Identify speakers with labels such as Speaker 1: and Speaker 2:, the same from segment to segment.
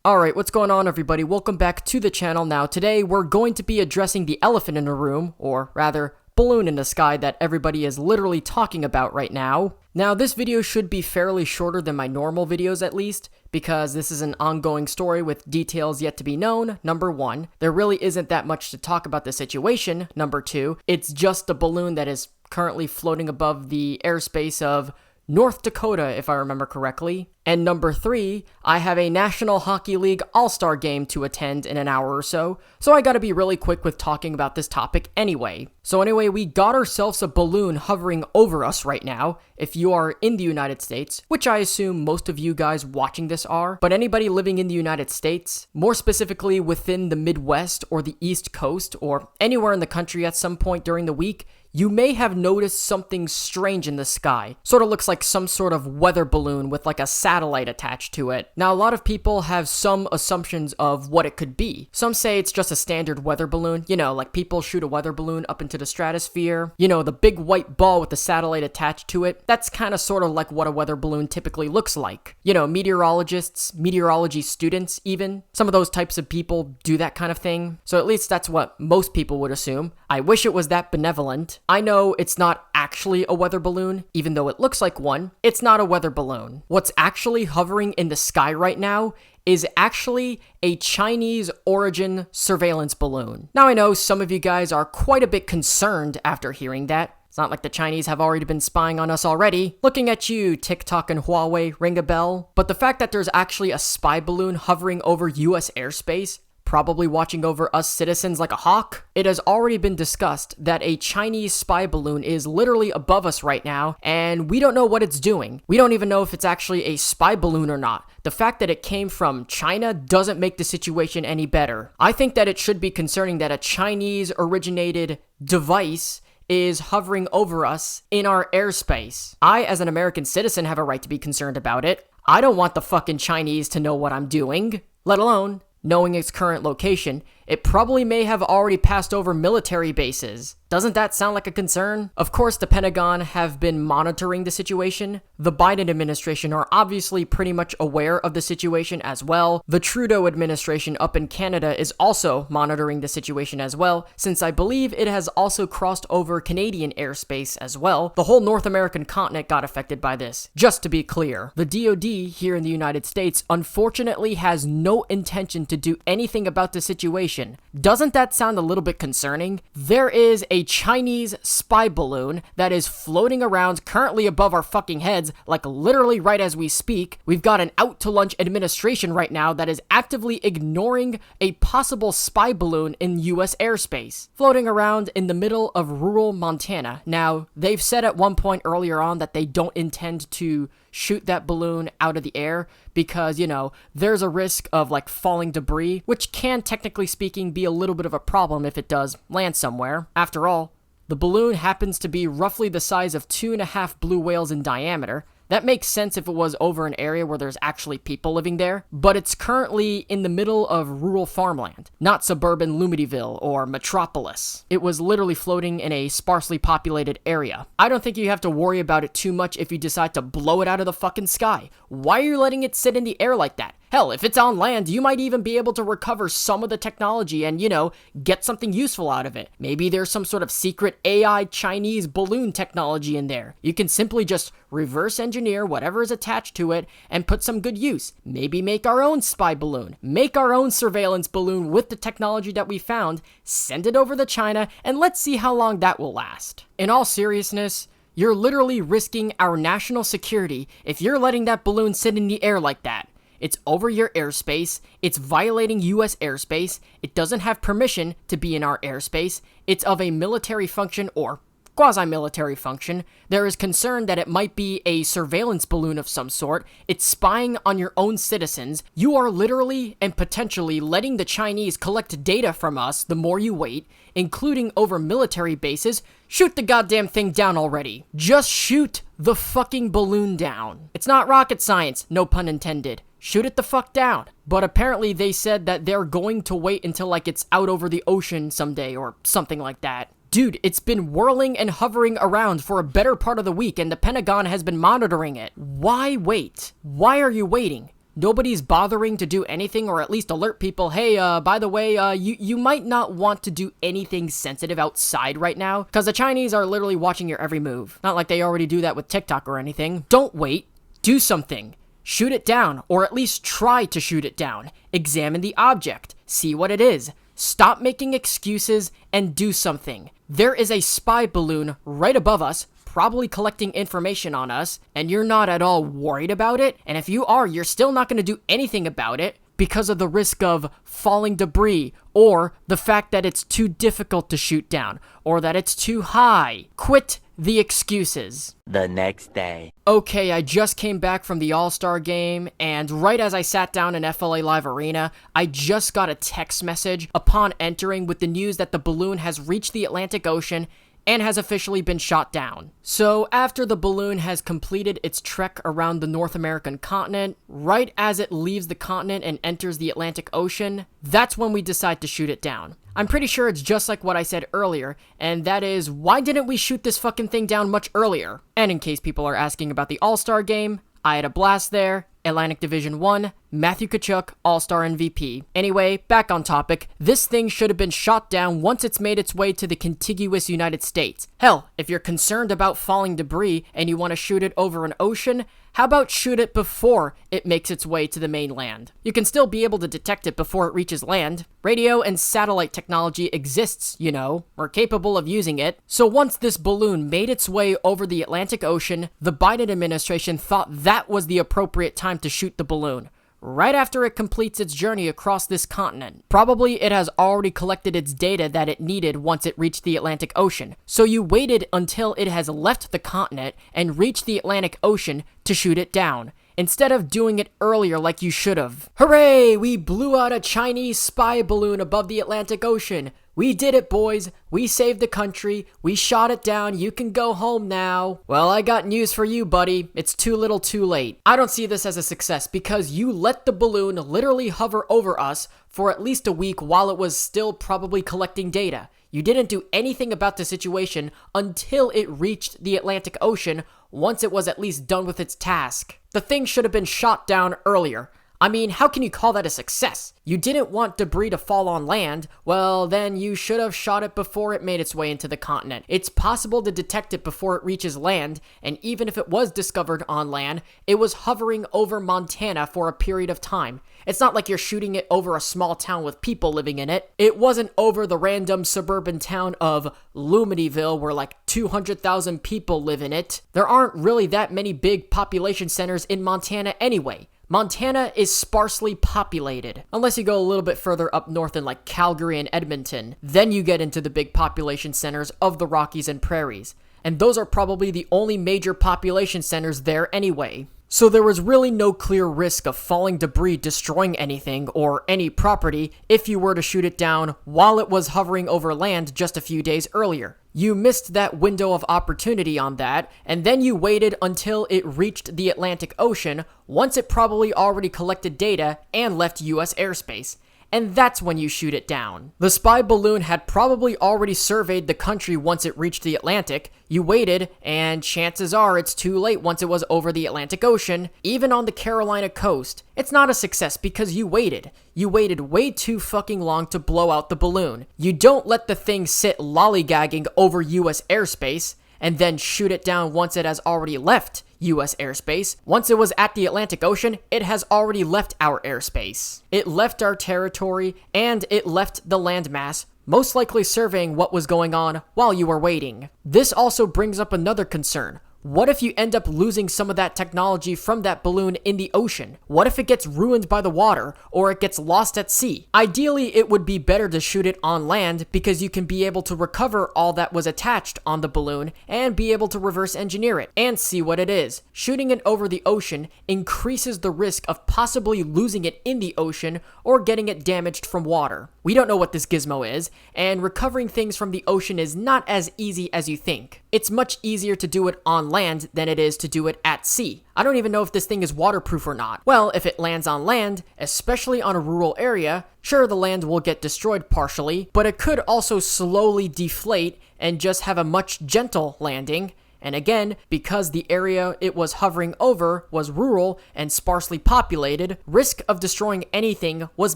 Speaker 1: Alright, what's going on everybody? Welcome back to the channel. Now today we're going to be addressing the elephant in the room, or rather, balloon in the sky that everybody is literally talking about right now. Now this video should be fairly shorter than my normal videos at least, because this is an ongoing story with details yet to be known, number one. There really isn't that much to talk about the situation, number two. It's just a balloon that is currently floating above the airspace of North Dakota, if I remember correctly. And number three, I have a National Hockey League All-Star game to attend in an hour or so I gotta be really quick with talking about this topic anyway. So anyway, we got ourselves a balloon hovering over us right now, if you are in the United States, which I assume most of you guys watching this are, but anybody living in the United States, more specifically within the Midwest or the East Coast, or anywhere in the country at some point during the week, you may have noticed something strange in the sky. Sort of looks like some sort of weather balloon with like a satellite attached to it. Now, a lot of people have some assumptions of what it could be. Some say it's just a standard weather balloon. You know, like people shoot a weather balloon up into the stratosphere. You know, the big white ball with the satellite attached to it. That's kind of sort of like what a weather balloon typically looks like. You know, meteorologists, meteorology students even. Some of those types of people do that kind of thing. So at least that's what most people would assume. I wish it was that benevolent. I know it's not actually a weather balloon, even though it looks like one. It's not a weather balloon. What's actually hovering in the sky right now is actually a Chinese origin surveillance balloon. Now I know some of you guys are quite a bit concerned after hearing that. It's not like the Chinese have already been spying on us already. Looking at you, TikTok and Huawei, ring a bell. But the fact that there's actually a spy balloon hovering over US airspace, probably watching over us citizens like a hawk. It has already been discussed that a Chinese spy balloon is literally above us right now, and we don't know what it's doing. We don't even know if it's actually a spy balloon or not. The fact that it came from China doesn't make the situation any better. I think that it should be concerning that a Chinese originated device is hovering over us in our airspace. I, as an American citizen, have a right to be concerned about it. I don't want the fucking Chinese to know what I'm doing, let alone knowing its current location. It probably may have already passed over military bases. Doesn't that sound like a concern? Of course, the Pentagon have been monitoring the situation. The Biden administration are obviously pretty much aware of the situation as well. The Trudeau administration up in Canada is also monitoring the situation as well, since I believe it has also crossed over Canadian airspace as well. The whole North American continent got affected by this. Just to be clear, the DOD here in the United States unfortunately has no intention to do anything about the situation. Doesn't that sound a little bit concerning? There is a Chinese spy balloon that is floating around currently above our fucking heads, like literally right as we speak. We've got an out-to-lunch administration right now that is actively ignoring a possible spy balloon in US airspace, floating around in the middle of rural Montana. Now, they've said at one point earlier on that they don't intend to shoot that balloon out of the air because, you know, there's a risk of like falling debris, which can technically speaking be a little bit of a problem if it does land somewhere. After all, the balloon happens to be roughly the size of 2.5 blue whales in diameter. That makes sense if it was over an area where there's actually people living there, but it's currently in the middle of rural farmland, not suburban Lumityville or Metropolis. It was literally floating in a sparsely populated area. I don't think you have to worry about it too much if you decide to blow it out of the fucking sky. Why are you letting it sit in the air like that? Hell, if it's on land, you might even be able to recover some of the technology and, you know, get something useful out of it. Maybe there's some sort of secret AI Chinese balloon technology in there. You can simply just reverse engineer whatever is attached to it and put some good use. Maybe make our own spy balloon, make our own surveillance balloon with the technology that we found, send it over to China, and let's see how long that will last. In all seriousness, you're literally risking our national security if you're letting that balloon sit in the air like that. It's over your airspace, it's violating US airspace, it doesn't have permission to be in our airspace, it's of a military function or quasi-military function. There is concern that it might be a surveillance balloon of some sort. It's spying on your own citizens. You are literally and potentially letting the Chinese collect data from us the more you wait, including over military bases. Shoot the goddamn thing down already. Just shoot the fucking balloon down. It's not rocket science, no pun intended. Shoot it the fuck down. But apparently they said that they're going to wait until like it's out over the ocean someday or something like that. Dude, it's been whirling and hovering around for a better part of the week and the Pentagon has been monitoring it. Why wait? Why are you waiting? Nobody's bothering to do anything or at least alert people, hey, by the way, you might not want to do anything sensitive outside right now, because the Chinese are literally watching your every move. Not like they already do that with TikTok or anything. Don't wait. Do something. Shoot it down, or at least try to shoot it down. Examine the object. See what it is. Stop making excuses and do something. There is a spy balloon right above us, probably collecting information on us, and you're not at all worried about it, and if you are, you're still not going to do anything about it because of the risk of falling debris, or the fact that it's too difficult to shoot down, or that it's too high. Quit the excuses.
Speaker 2: The next day.
Speaker 1: Okay, I just came back from the All-Star game, and right as I sat down in FLA Live Arena, I just got a text message upon entering with the news that the balloon has reached the Atlantic Ocean and has officially been shot down. So after the balloon has completed its trek around the North American continent, right as it leaves the continent and enters the Atlantic Ocean, that's when we decide to shoot it down. I'm pretty sure it's just like what I said earlier, and that is, why didn't we shoot this fucking thing down much earlier? And in case people are asking about the All-Star game, I had a blast there. Atlantic Division 1, Matthew Tkachuk, All-Star MVP. Anyway, back on topic, this thing should have been shot down once it's made its way to the contiguous United States. Hell, if you're concerned about falling debris and you want to shoot it over an ocean, how about shoot it before it makes its way to the mainland? You can still be able to detect it before it reaches land. Radio and satellite technology exists, you know. We're capable of using it. So once this balloon made its way over the Atlantic Ocean, the Biden administration thought that was the appropriate time to shoot the balloon. Right after it completes its journey across this continent. Probably it has already collected its data that it needed once it reached the Atlantic Ocean. So you waited until it has left the continent and reached the Atlantic Ocean to shoot it down, instead of doing it earlier like you should have. Hooray! We blew out a Chinese spy balloon above the Atlantic Ocean. We did it, boys. We saved the country. We shot it down. You can go home now. Well, I got news for you, buddy. It's too little too late. I don't see this as a success because you let the balloon literally hover over us for at least a week while it was still probably collecting data. You didn't do anything about the situation until it reached the Atlantic Ocean once it was at least done with its task. The thing should have been shot down earlier. I mean, how can you call that a success? You didn't want debris to fall on land, well, then you should have shot it before it made its way into the continent. It's possible to detect it before it reaches land, and even if it was discovered on land, it was hovering over Montana for a period of time. It's not like you're shooting it over a small town with people living in it. It wasn't over the random suburban town of Lumityville where like 200,000 people live in it. There aren't really that many big population centers in Montana anyway. Montana is sparsely populated, unless you go a little bit further up north in like Calgary and Edmonton. Then you get into the big population centers of the Rockies and Prairies. And those are probably the only major population centers there anyway. So there was really no clear risk of falling debris destroying anything or any property if you were to shoot it down while it was hovering over land just a few days earlier. You missed that window of opportunity on that, and then you waited until it reached the Atlantic Ocean once it probably already collected data and left US airspace. And that's when you shoot it down. The spy balloon had probably already surveyed the country once it reached the Atlantic. You waited, and chances are it's too late once it was over the Atlantic Ocean, even on the Carolina coast. It's not a success because you waited. You waited way too fucking long to blow out the balloon. You don't let the thing sit lollygagging over US airspace and then shoot it down once it has already left US airspace. Once it was at the Atlantic Ocean, it has already left our airspace. It left our territory, and it left the landmass, most likely surveying what was going on while you were waiting. This also brings up another concern. What if you end up losing some of that technology from that balloon in the ocean? What if it gets ruined by the water, or it gets lost at sea? Ideally, it would be better to shoot it on land because you can be able to recover all that was attached on the balloon and be able to reverse engineer it and see what it is. Shooting it over the ocean increases the risk of possibly losing it in the ocean or getting it damaged from water. We don't know what this gizmo is, and recovering things from the ocean is not as easy as you think. It's much easier to do it on land than it is to do it at sea. I don't even know if this thing is waterproof or not. Well, if it lands on land, especially on a rural area, sure, the land will get destroyed partially, but it could also slowly deflate and just have a much gentle landing. And again, because the area it was hovering over was rural and sparsely populated, risk of destroying anything was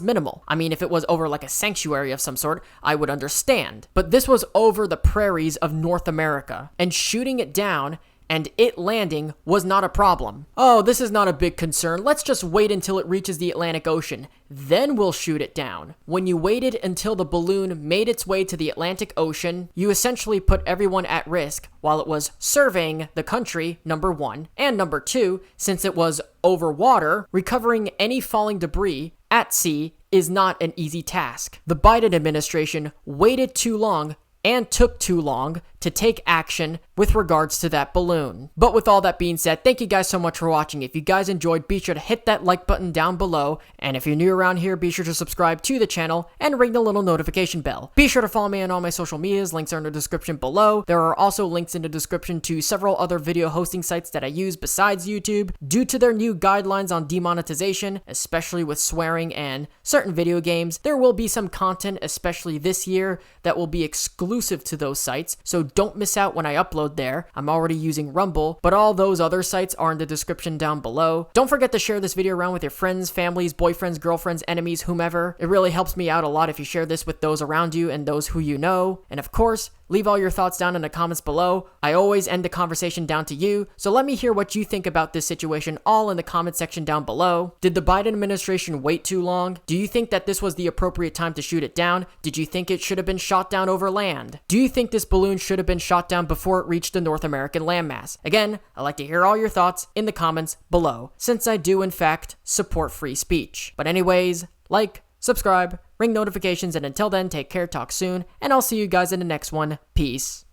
Speaker 1: minimal. I mean, if it was over like a sanctuary of some sort, I would understand. But this was over the prairies of North America, and shooting it down and it landing was not a problem. Oh, this is not a big concern. Let's just wait until it reaches the Atlantic Ocean. Then we'll shoot it down. When you waited until the balloon made its way to the Atlantic Ocean, you essentially put everyone at risk while it was surveying the country, number one. And number two, since it was over water, recovering any falling debris at sea is not an easy task. The Biden administration waited too long and took too long to take action with regards to that balloon. But with all that being said, thank you guys so much for watching. If you guys enjoyed, be sure to hit that like button down below. And if you're new around here, be sure to subscribe to the channel and ring the little notification bell. Be sure to follow me on all my social medias. Links are in the description below. There are also links in the description to several other video hosting sites that I use besides YouTube. Due to their new guidelines on demonetization, especially with swearing and certain video games, there will be some content, especially this year, that will be exclusive to those sites. So don't miss out when I upload there. I'm already using Rumble, but all those other sites are in the description down below. Don't forget to share this video around with your friends, families, boyfriends, girlfriends, enemies, whomever. It really helps me out a lot if you share this with those around you and those who you know. And of course, leave all your thoughts down in the comments below. I always end the conversation down to you, so let me hear what you think about this situation all in the comment section down below. Did the Biden administration wait too long? Do you think that this was the appropriate time to shoot it down? Did you think it should have been shot down over land? Do you think this balloon should have been shot down before it reached the North American landmass? Again, I'd like to hear all your thoughts in the comments below, since I do in fact support free speech. But anyways, like, subscribe, ring notifications, and until then, take care, talk soon, and I'll see you guys in the next one. Peace.